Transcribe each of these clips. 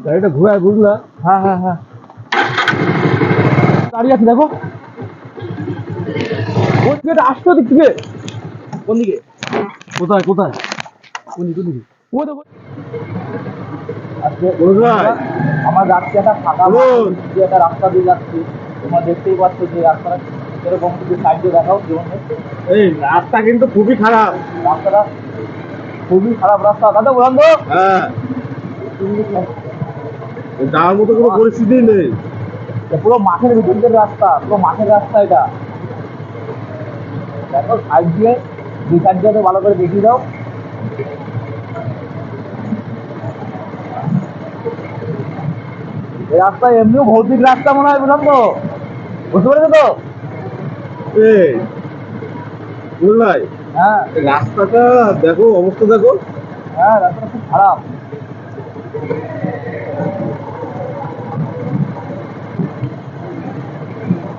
গাড়িটা ঘুরায় বুঝলা? হ্যাঁ হ্যাঁ হ্যাঁ, দাঁড়িয়ে আছে দেখো। ওই দিকে আসতো, দিক থেকে। কোন দিকে? কোথায় কোথায়? কোন দিকে? ওই দেখো। আজকে কোথায়? আমার যাচ্ছি একটা ফাঁকা মাঠের দিক দিয়ে, একটা রাস্তা দিয়ে যাচ্ছি। তোমরা দেখতেই পাচ্ছ যে রাস্তাটা এরকম, যদি সাইড দিয়ে দেখাও জীবনে। এই রাস্তা কিন্তু খুবই খারাপ। রাস্তাটা খুবই খারাপ রাস্তা, দাদা বললাম তো। হ্যাঁ, যাওয়ার মতো কোনো পরিস্থিতি নেই। পুরো মাঠের ভিতর দিয়ে রাস্তা, পুরো মাঠের রাস্তা এটা। দেখো সাইড দিয়ে, দুই সাইড দিয়ে ভালো করে দেখিয়ে দাও। এই রাস্তা এমনিও ভৌতিক রাস্তা মনে হয়, বুঝলাম তো। বুঝতে পেরেছো তো? এই বুঝলাই, হ্যাঁ রাস্তাটা দেখো, অবস্থা দেখো। হ্যাঁ, রাস্তাটা খুব খারাপ।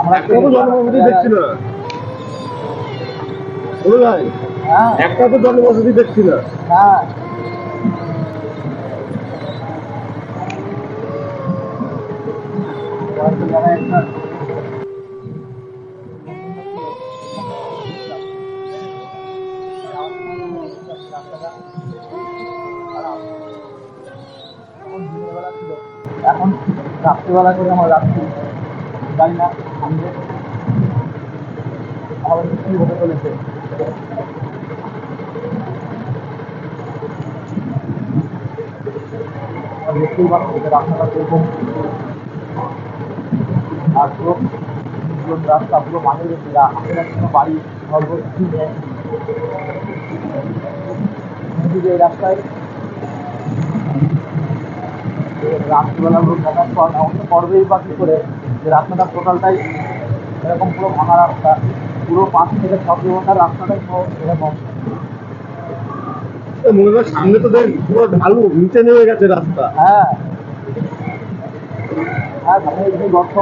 আমরা একটা তো জনবসতি দেখছি না বুঝলাই, হ্যাঁ একটা তো জনবসতি দেখছি না। হ্যাঁ, কয়েকটা জায়গায় একটা রাস্তাটা খারাপ। তখন দিনের বেলা ছিল, এখন রাত্রিবেলা করে আমরা যাচ্ছি। জানি না সামনে আমাদের কি হতে চলেছে। আমরা দেখতেই পাচ্ছি যে রাস্তাটা কিরকম। আর পুরো রাস্তা পুরো মাঠের ভেতরে, আশেপাশে কোনো বাড়ি ঘর কিছুই নেই। এদিকে এই রাস্তায় রাত্রিবেলা লোক যাতায়াত করেন, অবশ্য করবেই বা কি করে, যে রাস্তাটা টোটালটাই এরকম পুরো ভাঙা রাস্তা। পুরো 5 থেকে 6 কিলোমিটার রাস্তাটাই পুরো এরকম। মনে হয় সামনে তো দেখ পুরো ঢালু নিচে নেমে গেছে রাস্তা। হ্যাঁ হ্যাঁ, সামনে এদিকে গর্ত।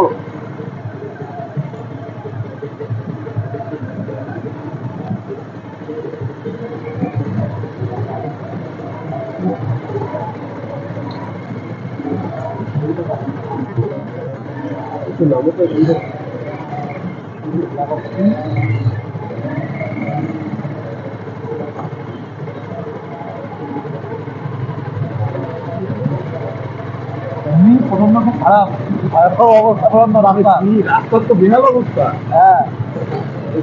এমনি প্রথম খুব খারাপ, ভয়ঙ্কর অবস্থা প্রথম রাস্তা। কি রাস্তার তো বিশাল অবস্থা। হ্যাঁ,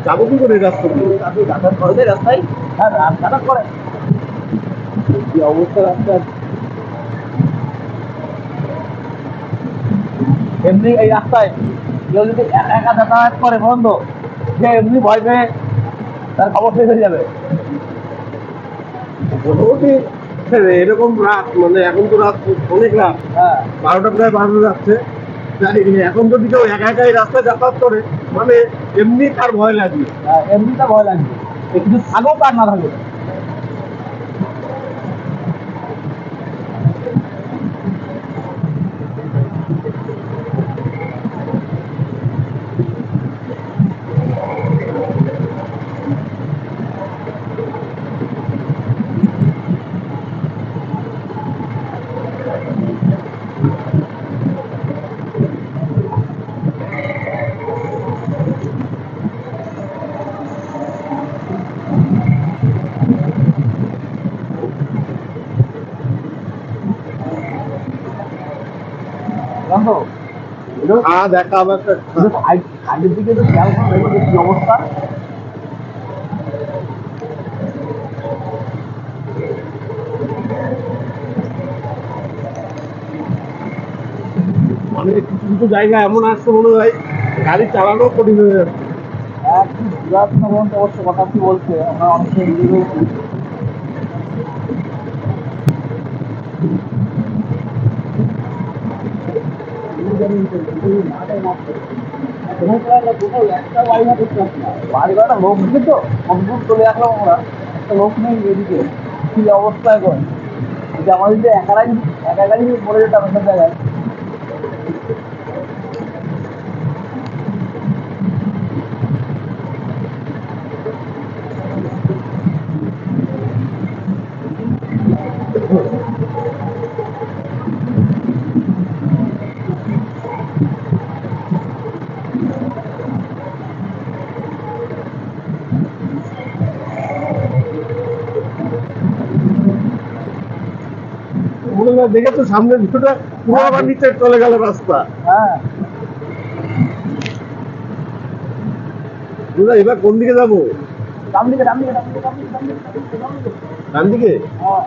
যাবো কি করে এই রাস্তা দিয়ে? আপনি যাতায়াত করে দেয় রাস্তায়? হ্যাঁ, যাতায়াত করে। কি অবস্থা রাস্তার। এমনি এই রাস্তায় কেউ যদি একা একা যাতায়াত করে বন্ধ, সে এমনি ভয় পেয়ে তার খবর শেষ হয়ে যাবে। মোটামুটি এরকম রাত, মানে এখন তো রাত অনেক রাত, হ্যাঁ 12টা প্রায় বাজতে যাচ্ছে। তাই এখন যদি কেউ একা একা এই রাস্তায় যাতায়াত করে, মানে এমনি তার ভয় লাগবে। হ্যাঁ, এমনিতে ভয় লাগবে, যে কিছু থাকুক আর না থাকুক। জানো তো, দেখা আবার সাইডের দিকে তো খেয়াল করে দেখো যে কি অবস্থা। মানে কিছু কিছু জায়গা এমন আসছে মনে হয় গাড়ি চালানো কঠিন হয়ে যাচ্ছে। একটু বিরাট পর্যন্ত অবশ্য কথা কি বলছে, আমরা অনেকে নিজে রয়েছি। বাড়ি ভাড়া লোক দিকে তো কমপ্লিট চলে আসলাম আমরা, একটা লোক নেই এদিকে। কি অবস্থা এখন, যদি আমাদের যদি একা গাড়ি পড়ে যেতাম এসব জায়গায়। মনে হয় দেখে তো সামনের ভিউটা পুরো আবার নিচে চলে গেল রাস্তা। হ্যাঁ বুঝলা এবার কোন দিকে যাবো? ডান দিকে ডান দিকে ডান দিকে ডান দিকে ডান দিকে ডান দিকে। ডান দিকে? হ্যাঁ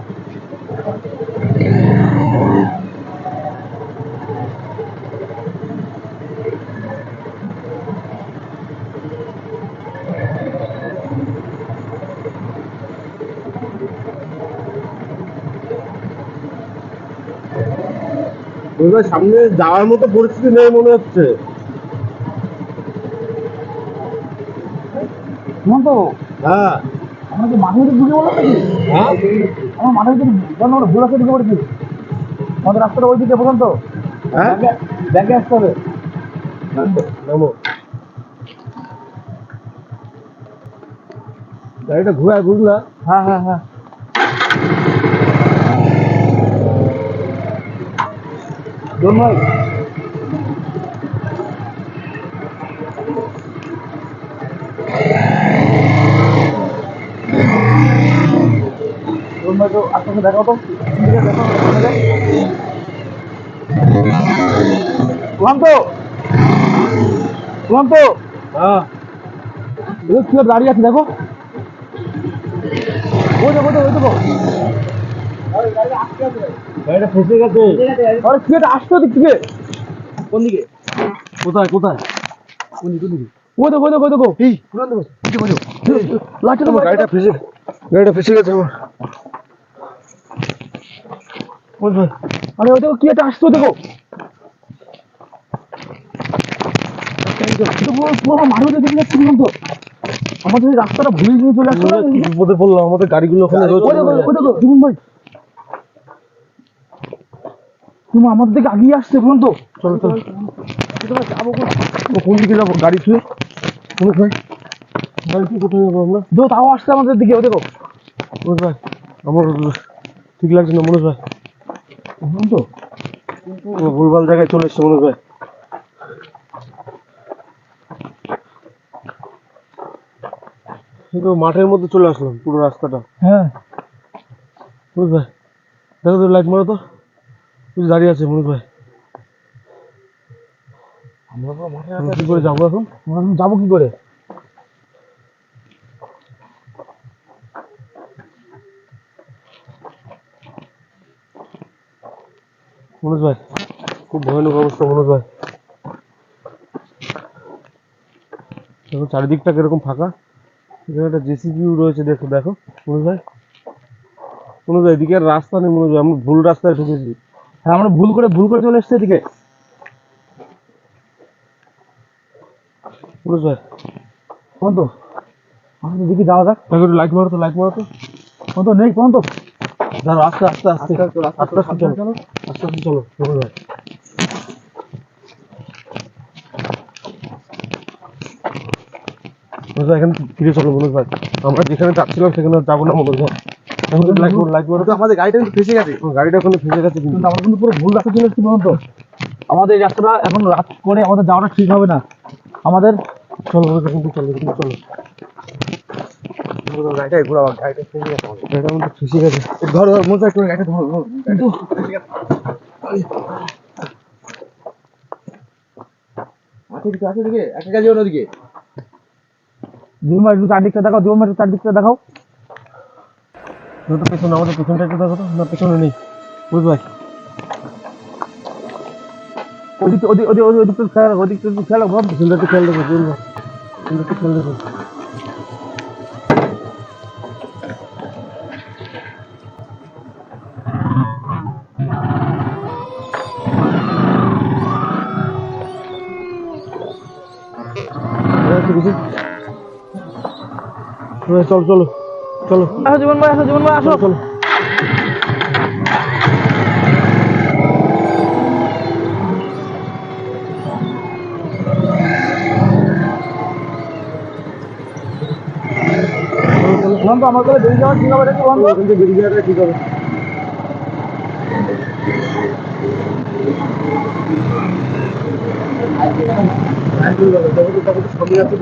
বুঝলা সামনে যাওয়ার মতো পরিস্থিতি নেই মনে হচ্ছে। শুনুন তো হ্যাঁ আমরা কি মাঠের দিকে ঢুকে বললাম নাকি? হ্যাঁ আমার মাঠের দিকে জানো আমরা ভুল রাস্তা ঢুকে পড়েছি। আমাদের রাস্তাটা ওই দিকে পর্যন্ত হ্যাঁ ব্যাগে আসতে হবে। নামো গাড়িটা ঘুরায় বুঝলা। হ্যাঁ হ্যাঁ হ্যাঁ ভাই ভাই তো আস্তে দেখাও তো শুনতো শুনতো হ্যাঁ কি দাঁড়িয়ে আছে দেখো ওই দেখো ওই দেখো গাড়িটা ফেসে গেছে। আরে কি এটা আসতো দিক থেকে কোন দিকে? কোথায় কোথায়? কোন দিকে? ওই দেখো ওই দেখো ওই দেখো এই পুরান দেবো লাইটটা আমার গাড়িটা ফেসে গেছে আমার। আরে ওই দেখো কি একটা আসতো দেখো পুরো মানুষ দেখে যাচ্ছে তো আমাদের এই রাস্তাটা ভুলে নিয়ে চলে আসছে না বিপদে পড়লাম, আমাদের গাড়িগুলো ওখানে রয়েছে। ওই দেখো জীবন ভাই তুমি আমাদের দিকে আগিয়ে আসছে বলুন তো চলো চলো যাবো কোন দিকে যাবো গাড়ি ছুঁয়ে? কোনো ভাই গাড়ি ছুঁয়ে কোথায় যাবো আমরা? দেখো তাও আসছে আমাদের দিকে ও দেখো মনোজ ভাই আমার ঠিক লাগছে না মনোজ ভাই। বলুন তো ভুলভাল জায়গায় চলে এসছে মনোজ ভাই। কিন্তু মাঠের মধ্যে চলে আসলাম পুরো রাস্তাটা। হ্যাঁ মনোজ ভাই দেখো তো লাইট মারো তো, কিছু দাঁড়িয়ে আছে মনোজ ভাই। আমরা তো মাঠে কি করে যাবো এখন? আমরা এখন যাবো কি করে? মনোজ ভাই খুব ভয়ানক অবস্থা মনোজ ভাই। দেখো চারিদিকটা কিরকম ফাঁকা, এখানে একটা জেসিবিও রয়েছে। দেখো দেখো মনোজ ভাই, মনোজ ভাই এদিকে আর রাস্তা নেই মনোজ ভাই, আমরা ভুল রাস্তায় ঢুকেছি। হ্যাঁ আমরা ভুল করে চলে এসছে এদিকে মনোজ ভাই কোন তো আমাদের দিকে যাওয়া যাক। দেখো একটু লাইট মারো তো, লাইট মারো তো। কোন তো নেই কোন তো দাঁড়াও আস্তে আস্তে আস্তে আস্তে আস্তে চলো, আস্তে আস্তে চলো মনোজ ভাই। মনোজ ভাই এখানে ফিরে চলো মনোজ ভাই, আমরা যেখানে যাচ্ছিলাম সেখানে যাবো না মনোজ ভাই। লাইট মারো তো। আমাদের গাড়িটা কিন্তু ফেসে গেছে গাড়িটা ওখানে ফেসে গেছে কিন্তু। কিন্তু আমরা কিন্তু পুরো ভুল রাস্তা চলে এসেছি বলুন তো আমাদের এই রাস্তাটা এখন রাত করে আমাদের যাওয়াটা ঠিক হবে না আমাদের চলো মনোজ ভাই কিন্তু চলো কিন্তু চলো। গাড়িটা ঘোরাবো গাড়িটা ফেসে গেছে গাড়িটা আমাদের ফেসে গেছে। ধরো ধরো মনে হয় গাড়িটা ধরো ধরো কিন্তু আছে দিকে একটা কাজে ওদিকে জীবন একটু চারদিকটা দেখাও জীবন একটু চারদিকটা দেখাও পেছনে আমাদের পেছনটা একটু দেখো তো, না পেছনে নেই মনোজ ভাই। ওদিকে ওদিকে ওদিকে ওদিকটা খেয়াল রাখো ওদিকটা একটু খেয়াল রাখো পেছনটা একটু খেয়াল দেখো মনোজ ভাই, পেছনটা একটু খেয়াল দেখো। চলো চলো চলো আসো জীবন ভাই আসো চলো। বললাম তো আমার কাছে বেরিয়ে যাওয়া ঠিক হবে নাকি বন্ধ এখান থেকে বেরিয়ে যাওয়াটা ঠিক হবে। সামনে আছে